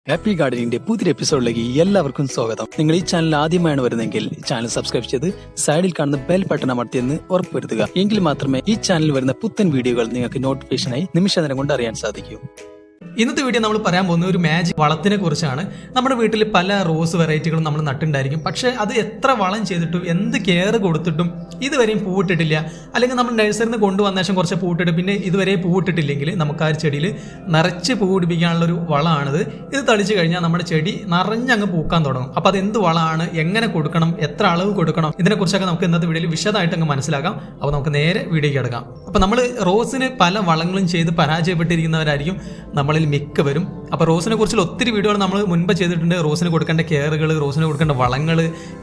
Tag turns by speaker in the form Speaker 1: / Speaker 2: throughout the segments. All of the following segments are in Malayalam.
Speaker 1: ഹാപ്പി ഗാർഡനിന്റെ പുതിയ എപ്പിസോഡിലേക്ക് എല്ലാവർക്കും സ്വാഗതം. നിങ്ങൾ ഈ ചാനൽ ആദ്യമായാണ് വരുന്നതെങ്കിൽ ചാനൽ സബ്സ്ക്രൈബ് ചെയ്ത് സൈഡിൽ കാണുന്ന ബെൽ ബട്ടൺ അമർത്തിയെന്ന് ഉറപ്പുവരുത്തുക. എങ്കിൽ മാത്രമേ ഈ ചാനലിൽ വരുന്ന പുത്തൻ വീഡിയോകൾ നിങ്ങൾക്ക് നോട്ടിഫിക്കേഷനായി നിമിഷനേരം കൊണ്ട് അറിയാൻ സാധിക്കൂ.
Speaker 2: ഇന്നത്തെ വീഡിയോ നമ്മൾ പറയാൻ പോകുന്ന ഒരു മാജിക് വളത്തിനെ കുറിച്ചാണ്. നമ്മുടെ വീട്ടിൽ പല റോസ് വെറൈറ്റികളും നമ്മൾ നട്ടുണ്ടായിരിക്കും. പക്ഷേ അത് എത്ര വളം ചെയ്തിട്ടും എന്ത് കെയർ കൊടുത്തിട്ടും ഇതുവരെയും പൂവിട്ടിട്ടില്ല. അല്ലെങ്കിൽ നമ്മൾ നഴ്സറിയിൽ നിന്ന് കൊണ്ടുവന്ന ശേഷം കുറച്ച് പൂവിട്ടിട്ട് പിന്നെ ഇതുവരെ പൂവിട്ടിട്ടില്ലെങ്കിൽ നമുക്ക് ആ ചെടിയിൽ നിറച്ച് പൂ പിടിപ്പിക്കാനുള്ളൊരു വളമാണിത്. ഇത് തളിച്ചു കഴിഞ്ഞാൽ നമ്മുടെ ചെടി നിറഞ്ഞങ്ങ് പൂക്കാൻ തുടങ്ങും. അപ്പോൾ അത് എന്ത് വളമാണ്, എങ്ങനെ കൊടുക്കണം, എത്ര അളവ് കൊടുക്കണം, ഇതിനെക്കുറിച്ചൊക്കെ നമുക്ക് ഇന്നത്തെ വീഡിയോയിൽ വിശദമായിട്ട് അങ്ങ് മനസ്സിലാക്കാം. അപ്പോൾ നമുക്ക് നേരെ വീഡിയോയ്ക്ക് കിടക്കാം. അപ്പോൾ നമ്മൾ റോസിന് പല വളങ്ങളും ചെയ്ത് പരാജയപ്പെട്ടിരിക്കുന്നവരായിരിക്കും നമ്മളിൽ മിക്കവരും. അപ്പോൾ റോസിനെ കുറിച്ചുള്ള ഒത്തിരി വീഡിയോകൾ നമ്മൾ മുൻപ് ചെയ്തിട്ടുണ്ട്. റോസിന് കൊടുക്കേണ്ട കെയറുകൾ, റോസിന് കൊടുക്കേണ്ട വളങ്ങൾ,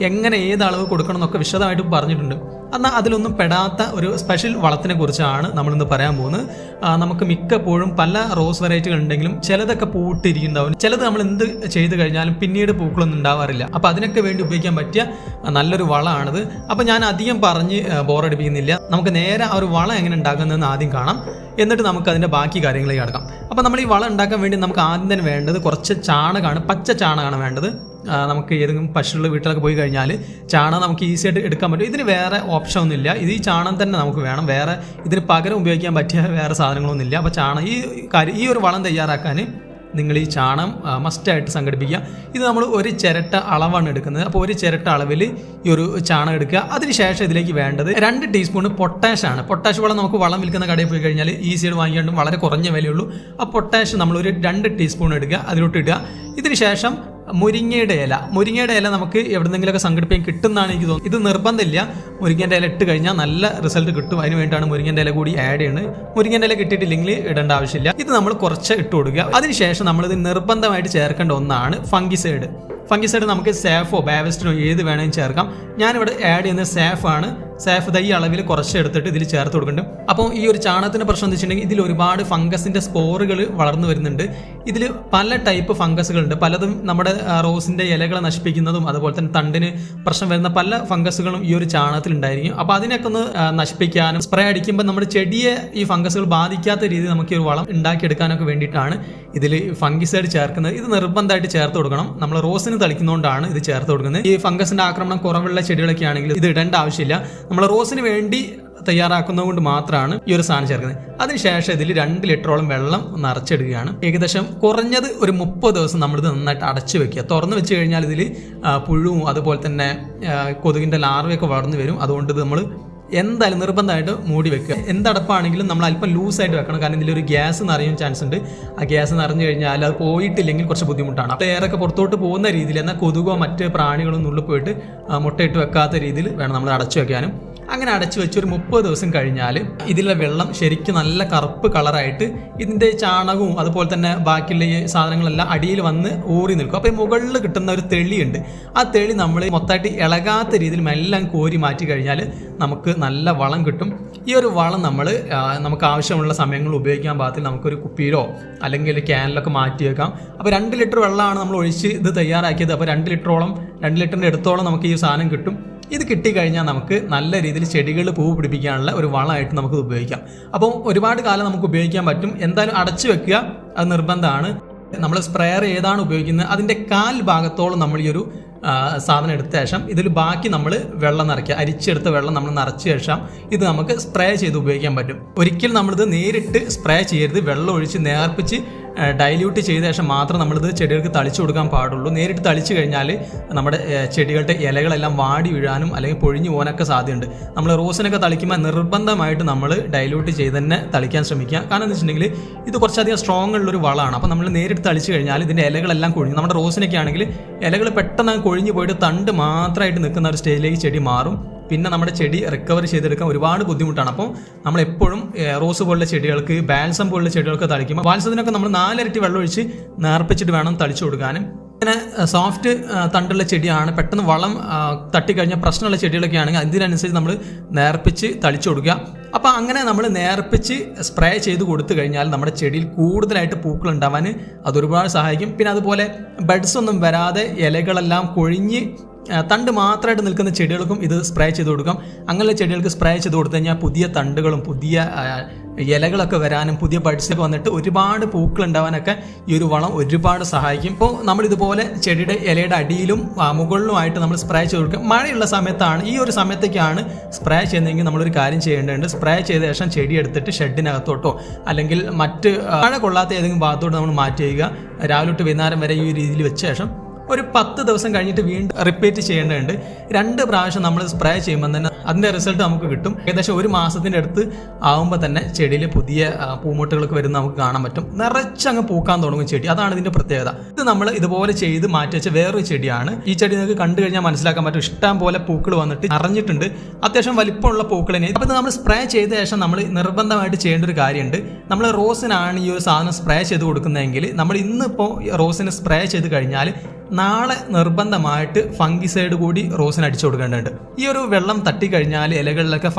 Speaker 2: എങ്ങനെ ഏത് അളവ് കൊടുക്കണം എന്നൊക്കെ വിശദമായിട്ട് പറഞ്ഞിട്ടുണ്ട്. എന്നാൽ അതിലൊന്നും പെടാത്ത ഒരു സ്പെഷ്യൽ വളത്തിനെ കുറിച്ചാണ് നമ്മളിന്ന് പറയാൻ പോകുന്നത്. നമുക്ക് മിക്കപ്പോഴും പല റോസ് വെറൈറ്റികൾ ഉണ്ടെങ്കിലും ചിലതൊക്കെ പൂട്ടിരിക്കുന്നുണ്ടാവും, ചിലത് നമ്മൾ എന്ത് ചെയ്ത് കഴിഞ്ഞാലും പിന്നീട് പൂക്കളൊന്നും ഉണ്ടാവാറില്ല. അപ്പോൾ അതിനൊക്കെ വേണ്ടി ഉപയോഗിക്കാൻ പറ്റിയ നല്ലൊരു വളമാണിത്. അപ്പോൾ ഞാൻ അധികം പറഞ്ഞ് ബോറടിപ്പിക്കുന്നില്ല. നമുക്ക് നേരെ ആ ഒരു വളം എങ്ങനെ ഉണ്ടാക്കുന്നതെന്ന് ആദ്യം കാണാം, എന്നിട്ട് നമുക്ക് അതിൻ്റെ ബാക്കി കാര്യങ്ങളിലേക്ക് കിടക്കാം. അപ്പോൾ നമ്മൾ ഈ വളം ഉണ്ടാക്കാൻ വേണ്ടി നമുക്ക് ആദ്യം തന്നെ വേണ്ടത് കുറച്ച് ചാണകമാണ്, പച്ച ചാണകമാണ് വേണ്ടത്. നമുക്ക് ഏതെങ്കിലും പശുള്ള വീട്ടിലൊക്കെ പോയി കഴിഞ്ഞാൽ ചാണകം നമുക്ക് ഈസി ആയിട്ട് എടുക്കാൻ പറ്റും. ഇതിന് വേറെ ഓപ്ഷൻ ഒന്നുമില്ല. ഇത് ഈ ചാണകം തന്നെ നമുക്ക് വേണം, വേറെ ഇതിന് പകരം ഉപയോഗിക്കാൻ പറ്റിയ വേറെ സാധനങ്ങളൊന്നുമില്ല. അപ്പോൾ ഈ ഒരു വളം തയ്യാറാക്കാൻ നിങ്ങൾ ഈ ചാണകം മസ്റ്റായിട്ട് സംഘടിപ്പിക്കുക. ഇത് നമ്മൾ ഒരു ചിരട്ട അളവാണ് എടുക്കുന്നത്. അപ്പോൾ ഒരു ചിരട്ട അളവിൽ ഈ ഒരു ചാണകം എടുക്കുക. അതിനുശേഷം ഇതിലേക്ക് വേണ്ടത് 2 ടീസ്പൂൺ പൊട്ടാഷാണ്. പൊട്ടാഷ് വളം നമുക്ക് വളം വിൽക്കുന്ന കടയിൽ പോയി കഴിഞ്ഞാൽ ഈസിയായിട്ട് വാങ്ങിക്കാണ്ടും വളരെ കുറഞ്ഞ വിലയുള്ളൂ. ആ പൊട്ടാഷ് നമ്മളൊരു 2 ടീസ്പൂൺ എടുക്കുക, അതിലോട്ട് ഇടുക. ഇതിനുശേഷം മുരിങ്ങയുടെ ഇല നമുക്ക് എവിടെന്നെങ്കിലുമൊക്കെ സംഘടിപ്പിക്കാൻ കിട്ടുന്നതാണ് എനിക്ക് തോന്നുന്നത്. ഇത് നിർബന്ധമില്ല. മുരിങ്ങേൻ്റെ ഇല ഇട്ട് കഴിഞ്ഞാൽ നല്ല റിസൾട്ട് കിട്ടും. അതിന് വേണ്ടിയിട്ടാണ് മുരിങ്ങേൻ്റെ ഇല കൂടി ആഡ് ചെയ്യുന്നത്. മുരിങ്ങേൻ്റെ ഇല കിട്ടിയിട്ടില്ലെങ്കിൽ ഇടേണ്ട ആവശ്യമില്ല. ഇത് നമ്മൾ കുറച്ച് ഇട്ട് കൊടുക്കുക. അതിനുശേഷം നമ്മളിത് നിർബന്ധമായിട്ട് ചേർക്കേണ്ട ഒന്നാണ് ഫംഗിസൈഡ്. നമുക്ക് സാഫോ ബാവസ്റ്റിനോ ഏത് വേണമെങ്കിലും ചേർക്കാം. ഞാനിവിടെ ആഡ് ചെയ്യുന്നത് സാഫാണ്. സാഫ് ഈ അളവിൽ കുറച്ച് എടുത്തിട്ട് ഇതിൽ ചേർത്ത് കൊടുക്കുന്നുണ്ട്. അപ്പോൾ ഈ ഒരു ചാണകത്തിൻ്റെ പ്രശ്നം എന്ന് വെച്ചിട്ടുണ്ടെങ്കിൽ ഇതിൽ ഒരുപാട് ഫംഗസിൻ്റെ സ്പോറുകൾ വളർന്നു വരുന്നുണ്ട്. ഇതിൽ പല ടൈപ്പ് ഫംഗസുകളുണ്ട്. പലതും നമ്മുടെ റോസിൻ്റെ ഇലകളെ നശിപ്പിക്കുന്നതും അതുപോലെ തന്നെ തണ്ടിന് പ്രശ്നം വരുന്ന പല ഫംഗസുകളും ഈ ഒരു ചാണകത്തിൽ ഉണ്ടായിരിക്കും. അപ്പോൾ അതിനൊക്കെ ഒന്ന് നശിപ്പിക്കാനും സ്പ്രേ അടിക്കുമ്പോൾ നമ്മുടെ ചെടിയെ ഈ ഫംഗസുകൾ ബാധിക്കാത്ത രീതിയിൽ നമുക്ക് ഈ ഒരു വളം ഉണ്ടാക്കിയെടുക്കാനൊക്കെ വേണ്ടിയിട്ടാണ് ഇതിൽ ഫംഗിസൈഡ് ചേർക്കുന്നത്. ഇത് നിർബന്ധമായിട്ട് ചേർത്ത് കൊടുക്കണം. നമ്മൾ റോസിന് തളിക്കുന്നതുകൊണ്ടാണ് ഇത് ചേർത്ത് കൊടുക്കുന്നത്. ഈ ഫംഗസിന്റെ ആക്രമണം കുറവുള്ള ചെടികളൊക്കെ ആണെങ്കിൽ ഇത് ഇടേണ്ട ആവശ്യമില്ല. നമ്മൾ റോസിന് വേണ്ടി തയ്യാറാക്കുന്നത് കൊണ്ട് മാത്രമാണ് ഈ ഒരു സാധനം ചേർക്കുന്നത്. അതിനുശേഷം ഇതിൽ 2 ലിറ്ററോളം വെള്ളം നിറച്ചെടുക്കുകയാണ്. ഏകദേശം കുറഞ്ഞത് ഒരു 30 ദിവസം നമ്മളിത് നന്നായിട്ട് അടച്ചു വെക്കുക. തുറന്നു വെച്ച് കഴിഞ്ഞാൽ ഇതിൽ പുഴുവും അതുപോലെ തന്നെ കൊതുകിൻ്റെ ലാർവയൊക്കെ വളർന്നു വരും. അതുകൊണ്ട് ഇത് നമ്മൾ എന്തായാലും നിർബന്ധമായിട്ട് മൂടി വെക്കുക. എന്തടപ്പാണെങ്കിലും നമ്മൾ അല്പം ലൂസായിട്ട് വെക്കണം. കാരണം ഇതിലൊരു ഗ്യാസ് നിറയാൻ ചാൻസ് ഉണ്ട്. ആ ഗ്യാസ് നിറഞ്ഞു കഴിഞ്ഞാൽ അത് പോയിട്ടില്ലെങ്കിൽ കുറച്ച് ബുദ്ധിമുട്ടാണ്. അപ്പോൾ എയറൊക്കെ പുറത്തോട്ട് പോകുന്ന രീതിയിൽ, എന്നാൽ കൊതുകോ മറ്റ് പ്രാണികളൊന്നും ഉള്ളിൽ പോയിട്ട് മുട്ടയിട്ട് വെക്കാത്ത രീതിയിൽ വേണം നമ്മൾ അടച്ചു വെക്കാനും. അങ്ങനെ അടച്ചു വെച്ച് ഒരു 30 ദിവസം കഴിഞ്ഞാൽ ഇതിലെ വെള്ളം ശരിക്കും നല്ല കറുപ്പ് കളറായിട്ട് ഇതിൻ്റെ ചാണകവും അതുപോലെ തന്നെ ബാക്കിയുള്ള ഈ സാധനങ്ങളെല്ലാം അടിയിൽ വന്ന് ഊറി നിൽക്കും. അപ്പോൾ ഈ മുകളിൽ കിട്ടുന്ന ഒരു തെളിയുണ്ട്. ആ തെളി നമ്മൾ മൊത്തമായിട്ട് ഇളകാത്ത രീതിയിൽ എല്ലാം കോരി മാറ്റി കഴിഞ്ഞാൽ നമുക്ക് നല്ല വളം കിട്ടും. ഈ ഒരു വളം നമുക്ക് ആവശ്യമുള്ള സമയങ്ങളിൽ ഉപയോഗിക്കാൻ പാകത്തിൽ നമുക്കൊരു കുപ്പിയിലോ അല്ലെങ്കിൽ ക്യാനിലൊക്കെ മാറ്റി വെക്കാം. അപ്പോൾ 2 ലിറ്റർ വെള്ളമാണ് നമ്മൾ ഒഴിച്ച് ഇത് തയ്യാറാക്കിയത്. അപ്പോൾ 2 ലിറ്ററിൻ്റെ അടുത്തോളം നമുക്ക് ഈ സാധനം കിട്ടും. ഇത് കിട്ടിക്കഴിഞ്ഞാൽ നമുക്ക് നല്ല രീതിയിൽ ചെടികൾ പൂ പിടിപ്പിക്കാനുള്ള ഒരു വളമായിട്ട് നമുക്കിത് ഉപയോഗിക്കാം. അപ്പോൾ ഒരുപാട് കാലം നമുക്ക് ഉപയോഗിക്കാൻ പറ്റും. എന്തായാലും അടച്ചു വെക്കുക, അത് നിർബന്ധമാണ്. നമ്മൾ സ്പ്രെയർ ഏതാണ് ഉപയോഗിക്കുന്നത് അതിൻ്റെ 1/4 ഭാഗത്തോളം നമ്മൾ ഈ ഒരു സാധനം എടുത്ത ശേഷം ഇതിൽ ബാക്കി നമ്മൾ വെള്ളം നിറയ്ക്കുക. അരിച്ചെടുത്ത വെള്ളം നമ്മൾ നിറച്ച ശേഷം ഇത് നമുക്ക് സ്പ്രേ ചെയ്ത് ഉപയോഗിക്കാൻ പറ്റും. ഒരിക്കലും നമ്മളിത് നേരിട്ട് സ്പ്രേ ചെയ്യരുത്. വെള്ളം ഒഴിച്ച് നേർപ്പിച്ച് ഡൈല്യൂട്ട് ചെയ്ത ശേഷം മാത്രം നമ്മളിത് ചെടികൾക്ക് തളിച്ചു കൊടുക്കാൻ പാടുള്ളൂ. നേരിട്ട് തളിച്ചു കഴിഞ്ഞാൽ നമ്മുടെ ചെടികളുടെ ഇലകളെല്ലാം വാടി വീഴാനും അല്ലെങ്കിൽ പൊഴിഞ്ഞു പോകാനൊക്കെ സാധ്യതയുണ്ട്. നമ്മൾ റോസിനൊക്കെ തളിക്കുമ്പോൾ നിർബന്ധമായിട്ട് നമ്മൾ ഡൈല്യൂട്ട് ചെയ്ത് തന്നെ തളിക്കാൻ ശ്രമിക്കുക. കാരണം എന്ന് വെച്ചിട്ടുണ്ടെങ്കിൽ ഇത് കുറച്ചധികം സ്ട്രോങ് ഉള്ളൊരു വളമാണ്. അപ്പോൾ നമ്മൾ നേരിട്ട് തളിച്ചു കഴിഞ്ഞാൽ ഇതിൻ്റെ ഇലകളെല്ലാം കൊഴിഞ്ഞു, നമ്മുടെ റോസിനൊക്കെ ആണെങ്കിൽ ഇലകൾ പെട്ടെന്ന് കൊഴിഞ്ഞു പോയിട്ട് തണ്ട് മാത്രമായിട്ട് നിൽക്കുന്ന ഒരു സ്റ്റേജിലേക്ക് ചെടി മാറും. പിന്നെ നമ്മുടെ ചെടി റിക്കവർ ചെയ്തെടുക്കാൻ ഒരുപാട് ബുദ്ധിമുട്ടാണ്. അപ്പോൾ നമ്മളെപ്പോഴും റോസ് പോലുള്ള ചെടികൾക്ക്, ബാൽസം പോലുള്ള ചെടികൾക്ക് തളിക്കുമ്പോൾ ബാൽസത്തിനൊക്കെ നമ്മൾ 4 ഇരട്ടി വെള്ളം ഒഴിച്ച് നേർപ്പിച്ചിട്ട് വേണം തളിച്ചു കൊടുക്കാനും. അങ്ങനെ സോഫ്റ്റ് തണ്ടുള്ള ചെടിയാണ്, പെട്ടെന്ന് വളം തട്ടിക്കഴിഞ്ഞാൽ പ്രശ്നമുള്ള ചെടികളൊക്കെ ആണെങ്കിൽ അതിനനുസരിച്ച് നമ്മൾ നേർപ്പിച്ച് തളിച്ചു കൊടുക്കുക. അപ്പോൾ അങ്ങനെ നമ്മൾ നേർപ്പിച്ച് സ്പ്രേ ചെയ്ത് കൊടുത്തു കഴിഞ്ഞാൽ നമ്മുടെ ചെടിയിൽ കൂടുതലായിട്ട് പൂക്കൾ ഉണ്ടാവാൻ അതൊരുപാട് സഹായിക്കും. പിന്നെ അതുപോലെ ബഡ്സ് ഒന്നും വരാതെ ഇലകളെല്ലാം കൊഴിഞ്ഞ് തണ്ട് മാത്രമായിട്ട് നിൽക്കുന്ന ചെടികൾക്കും ഇത് സ്പ്രേ ചെയ്ത് കൊടുക്കാം. അങ്ങനെയുള്ള ചെടികൾക്ക് സ്പ്രേ ചെയ്ത് കൊടുത്തു കഴിഞ്ഞാൽ പുതിയ തണ്ടുകളും പുതിയ ഇലകളൊക്കെ വരാനും പുതിയ ബഡ്സൊക്കെ വന്നിട്ട് ഒരുപാട് പൂക്കൾ ഉണ്ടാവാനൊക്കെ ഈ ഒരു വളം ഒരുപാട് സഹായിക്കും. ഇപ്പോൾ നമ്മളിതുപോലെ ചെടിയുടെ ഇലയുടെ അടിയിലും മുകളിലുമായിട്ട് നമ്മൾ സ്പ്രേ ചെയ്ത് കൊടുക്കും. മഴയുള്ള സമയത്താണ്, ഈ ഒരു സമയത്തേക്കാണ് സ്പ്രേ ചെയ്യുന്നതെങ്കിൽ നമ്മളൊരു കാര്യം ചെയ്യേണ്ടതുണ്ട്. സ്പ്രേ ചെയ്ത ശേഷം ചെടി എടുത്തിട്ട് ഷെഡിനകത്തോട്ടോ അല്ലെങ്കിൽ മറ്റ് മഴ കൊള്ളാത്ത ഏതെങ്കിലും ഭാഗത്തോട്ട് നമ്മൾ മാറ്റി ചെയ്യുക. രാവിലെ തൊട്ട് വൈകുന്നേരം വരെ ഈ രീതിയിൽ വെച്ച ശേഷം ഒരു 10 ദിവസം കഴിഞ്ഞിട്ട് വീണ്ടും റിപ്പീറ്റ് ചെയ്യേണ്ടതുണ്ട്. 2 പ്രാവശ്യം നമ്മൾ സ്പ്രേ ചെയ്യുമ്പോൾ തന്നെ അതിൻ്റെ റിസൾട്ട് നമുക്ക് കിട്ടും. ഏകദേശം 1 മാസത്തിൻ്റെ അടുത്ത് ആകുമ്പോൾ തന്നെ ചെടിയിൽ പുതിയ പൂമൊട്ടുകളൊക്കെ വരുന്ന നമുക്ക് കാണാൻ പറ്റും. നിറച്ചങ്ങ് പൂക്കാൻ തുടങ്ങും ചെടി. അതാണ് ഇതിൻ്റെ പ്രത്യേകത. ഇത് നമ്മൾ ഇതുപോലെ ചെയ്ത് മാറ്റി വെച്ച വേറൊരു ചെടിയാണ്. ഈ ചെടി നിങ്ങൾക്ക് കണ്ടു കഴിഞ്ഞാൽ മനസ്സിലാക്കാൻ പറ്റും. ഇഷ്ടം പോലെ പൂക്കൾ വന്നിട്ട് അറിഞ്ഞിട്ടുണ്ട്. അത്യാവശ്യം വലിപ്പമുള്ള പൂക്കൾ തന്നെ. അപ്പോൾ ഇത് നമ്മൾ സ്പ്രേ ചെയ്ത ശേഷം നമ്മൾ നിർബന്ധമായിട്ട് ചെയ്യേണ്ട ഒരു കാര്യമുണ്ട്. നമ്മൾ റോസിനാണ് ഈ ഒരു സാധനം സ്പ്രേ ചെയ്ത് കൊടുക്കുന്നതെങ്കിൽ നമ്മൾ ഇന്നിപ്പോൾ റോസിന് സ്പ്രേ ചെയ്ത് കഴിഞ്ഞാൽ നാളെ നിർബന്ധമായിട്ട് ഫംഗിസൈഡ് കൂടി റോസിന് അടിച്ചു കൊടുക്കേണ്ടതുണ്ട്. ഈ ഒരു വെള്ളം തട്ടിക്കഴിഞ്ഞാൽ ഇലകളിലൊക്കെ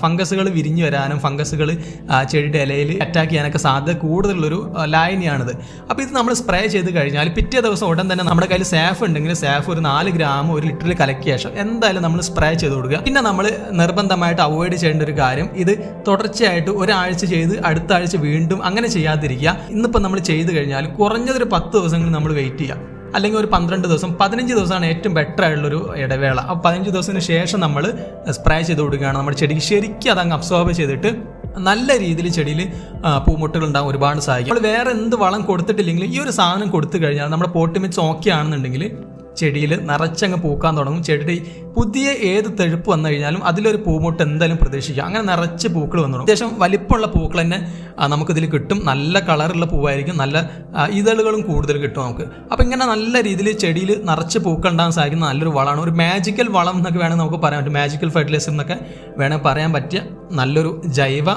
Speaker 2: ഫംഗസുകൾ വിരിഞ്ഞു വരാനും ഫംഗസുകൾ ചെടിയുടെ ഇലയിൽ അറ്റാക്ക് ചെയ്യാനൊക്കെ സാധ്യത കൂടുതലുള്ളൊരു ലായനിയാണിത്. അപ്പോൾ ഇത് നമ്മൾ സ്പ്രേ ചെയ്ത് കഴിഞ്ഞാൽ പിറ്റേ ദിവസം ഉടൻ തന്നെ നമ്മുടെ കയ്യിൽ സാഫ് ഉണ്ടെങ്കിൽ സാഫ് ഒരു 4 ഗ്രാം 1 ലിറ്ററിൽ കലക്കിയ ശേഷം എന്തായാലും നമ്മൾ സ്പ്രേ ചെയ്ത് കൊടുക്കുക. പിന്നെ നമ്മൾ നിർബന്ധമായിട്ട് അവോയ്ഡ് ചെയ്യേണ്ട ഒരു കാര്യം, ഇത് തുടർച്ചയായിട്ട് ഒരാഴ്ച ചെയ്ത് അടുത്ത ആഴ്ച വീണ്ടും അങ്ങനെ ചെയ്യാതിരിക്കുക. ഇന്നിപ്പോൾ നമ്മൾ ചെയ്ത് കഴിഞ്ഞാൽ കുറഞ്ഞതൊരു 10 ദിവസങ്ങൾ നമ്മൾ വെയിറ്റ് ചെയ്യുക. അല്ലെങ്കിൽ ഒരു 12 ദിവസം 15 ദിവസമാണ് ഏറ്റവും ബെറ്റർ ആയിട്ടുള്ളൊരു ഇടവേള. അപ്പോൾ 15 ദിവസത്തിന് ശേഷം നമ്മൾ സ്പ്രേ ചെയ്ത് കൊടുക്കുകയാണ്. നമ്മുടെ ചെടിക്ക് ശരിക്കും അതങ്ങ് അബ്സോർബ് ചെയ്തിട്ട് നല്ല രീതിയിൽ ചെടിയിൽ പൂമുട്ടുകൾ ഉണ്ടാകും, ഒരുപാട് സഹായിക്കും. നമ്മൾ വേറെ എന്ത് വളം കൊടുത്തിട്ടില്ലെങ്കിലും ഈ ഒരു സാധനം കൊടുത്തു കഴിഞ്ഞാൽ നമ്മുടെ പോട്ട് മിക്സ് ഓക്കെ ആണെന്നുണ്ടെങ്കിൽ ചെടിയിൽ നിറച്ചങ്ങ് പൂക്കാൻ തുടങ്ങും. ചെടിയുടെ പുതിയ ഏത് തെഴുപ്പ് വന്നു കഴിഞ്ഞാലും അതിലൊരു പൂമുട്ട് എന്തായാലും പ്രതീക്ഷിക്കാം. അങ്ങനെ നിറച്ച് പൂക്കൾ വന്നു തുടങ്ങും. അത്യാവശ്യം വലിപ്പമുള്ള പൂക്കൾ തന്നെ നമുക്കിതിൽ കിട്ടും. നല്ല കളറുള്ള പൂവായിരിക്കും, നല്ല ഇതളുകളും കൂടുതൽ കിട്ടും നമുക്ക്. അപ്പോൾ ഇങ്ങനെ നല്ല രീതിയിൽ ചെടിയിൽ നിറച്ച് പൂക്കൾ ഉണ്ടാകാൻ സഹായിക്കുന്ന നല്ലൊരു വളമാണ്. ഒരു മാജിക്കൽ വളം എന്നൊക്കെ വേണമെങ്കിൽ നമുക്ക് പറയാൻ പറ്റും. മാജിക്കൽ ഫെർട്ടിലൈസർ എന്നൊക്കെ വേണമെങ്കിൽ പറയാൻ പറ്റിയ നല്ലൊരു ജൈവ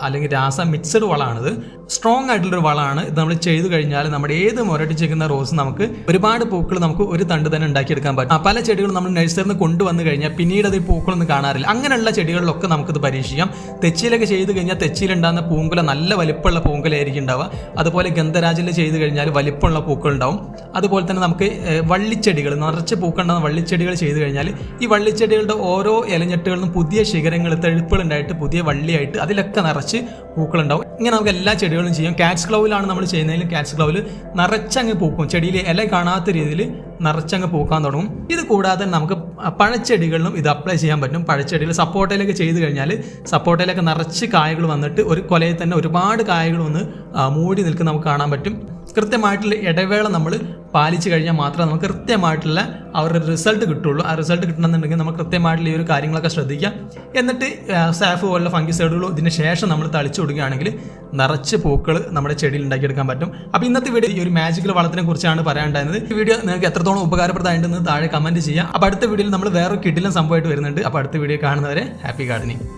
Speaker 2: അല്ലെങ്കിൽ രാസ മിക്സഡ് വളമാണിത്. സ്ട്രോങ് ആയിട്ടുള്ളൊരു വളമാണ്. ഇത് നമ്മൾ ചെയ്തു കഴിഞ്ഞാൽ നമ്മുടെ ഏത് മുരട്ടിച്ചിരിക്കുന്ന റോസ് നമുക്ക് ഒരുപാട് പൂക്കൾ നമുക്ക് ഒരു തണ്ട് തന്നെ ഉണ്ടാക്കിയെടുക്കാൻ പറ്റും. പല ചെടികളും നമ്മൾ നഴ്സറിയിൽ നിന്ന് കൊണ്ടുവന്ന് കഴിഞ്ഞാൽ പിന്നീട് അതിൽ പൂക്കളൊന്നും കാണാറില്ല. അങ്ങനെയുള്ള ചെടികളിലൊക്കെ നമുക്കിത് പരീക്ഷിക്കാം. തെച്ചിയിലൊക്കെ ചെയ്ത് കഴിഞ്ഞാൽ തെച്ചിയിലുണ്ടാകുന്ന പൂങ്കുല നല്ല വലിപ്പമുള്ള പൂങ്കുലയായിരിക്കും ഉണ്ടാവുക. അതുപോലെ ഗന്ധരാജിൽ ചെയ്ത് കഴിഞ്ഞാൽ വലിപ്പമുള്ള പൂക്കൾ ഉണ്ടാവും. അതുപോലെ തന്നെ നമുക്ക് വള്ളിച്ചെടികൾ, നിറച്ച് പൂക്കളുണ്ടാകുന്ന വള്ളിച്ചെടികൾ ചെയ്ത് കഴിഞ്ഞാൽ ഈ വള്ളിച്ചെടികളുടെ ഓരോ ഇലഞ്ഞെട്ടുകളിലും പുതിയ ശിഖരങ്ങൾ, തെഴുപ്പുകൾ ഉണ്ടായിട്ട് പുതിയ വള്ളിയായിട്ട് അതിലൊക്കെ നിറച്ച് പൂക്കളുണ്ടാവും. ഇങ്ങനെ നമുക്ക് എല്ലാ ചെടികളും ചെയ്യാം. കാറ്റ്സ് ക്ലൗവിലാണ് നമ്മൾ ചെയ്യുന്നതെങ്കിൽ കാറ്റ്സ് ക്ലൗവിൽ നിറച്ചങ്ങ് പൂക്കും. ചെടിയിൽ ഇല കാണാത്ത രീതിയിൽ നിറച്ചങ്ങ് പൂക്കാൻ തുടങ്ങും. ഇത് കൂടാതെ നമുക്ക് പഴച്ചെടികളിലും ഇത് അപ്ലൈ ചെയ്യാൻ പറ്റും. പഴച്ചെടികൾ സപ്പോർട്ടയിലൊക്കെ ചെയ്ത് കഴിഞ്ഞാൽ സപ്പോർട്ടയിലൊക്കെ നിറച്ച് കായകൾ വന്നിട്ട് ഒരു കൊലയിൽ തന്നെ ഒരുപാട് കായകൾ വന്ന് മൂടി നിൽക്കുന്ന നമുക്ക് കാണാൻ പറ്റും. കൃത്യമായിട്ടുള്ള ഇടവേള നമ്മൾ പാലിച്ചു കഴിഞ്ഞാൽ മാത്രമേ നമുക്ക് കൃത്യമായിട്ടുള്ള അവരുടെ റിസൾട്ട് കിട്ടുള്ളൂ. ആ റിസൾട്ട് കിട്ടണമെന്നുണ്ടെങ്കിൽ നമ്മൾ കൃത്യമായിട്ടുള്ള ഈ ഒരു കാര്യങ്ങളൊക്കെ ശ്രദ്ധിക്കാം. എന്നിട്ട് സാഫ് പോലുള്ള ഫംഗിസൈഡുകളോ ഇതിന് ശേഷം നമ്മൾ തളിച്ചു കൊടുക്കുകയാണെങ്കിൽ നിറച്ച് പൂക്കൾ നമ്മുടെ ചെടിയിൽ ഉണ്ടാക്കിയെടുക്കാൻ പറ്റും. അപ്പോൾ ഇന്നത്തെ വീഡിയോ ഈ ഒരു മാജിക്കൽ വളത്തിനെ കുറിച്ചാണ് പറയാനുണ്ടായിരുന്നത്. ഈ വീഡിയോ നിങ്ങൾക്ക് എത്രത്തോളം ഉപകാരപ്രദമായിട്ടുണ്ടെന്ന് താഴെ കമൻറ്റ് ചെയ്യാം. അപ്പോൾ അടുത്ത വീഡിയോയിൽ നമ്മൾ വേറെ കിടിലൻ സംഭവമായിട്ട് വരുന്നുണ്ട്. അപ്പോൾ അടുത്ത വീഡിയോ കാണുന്നവരെ ഹാപ്പി ഗാർഡനിങ്.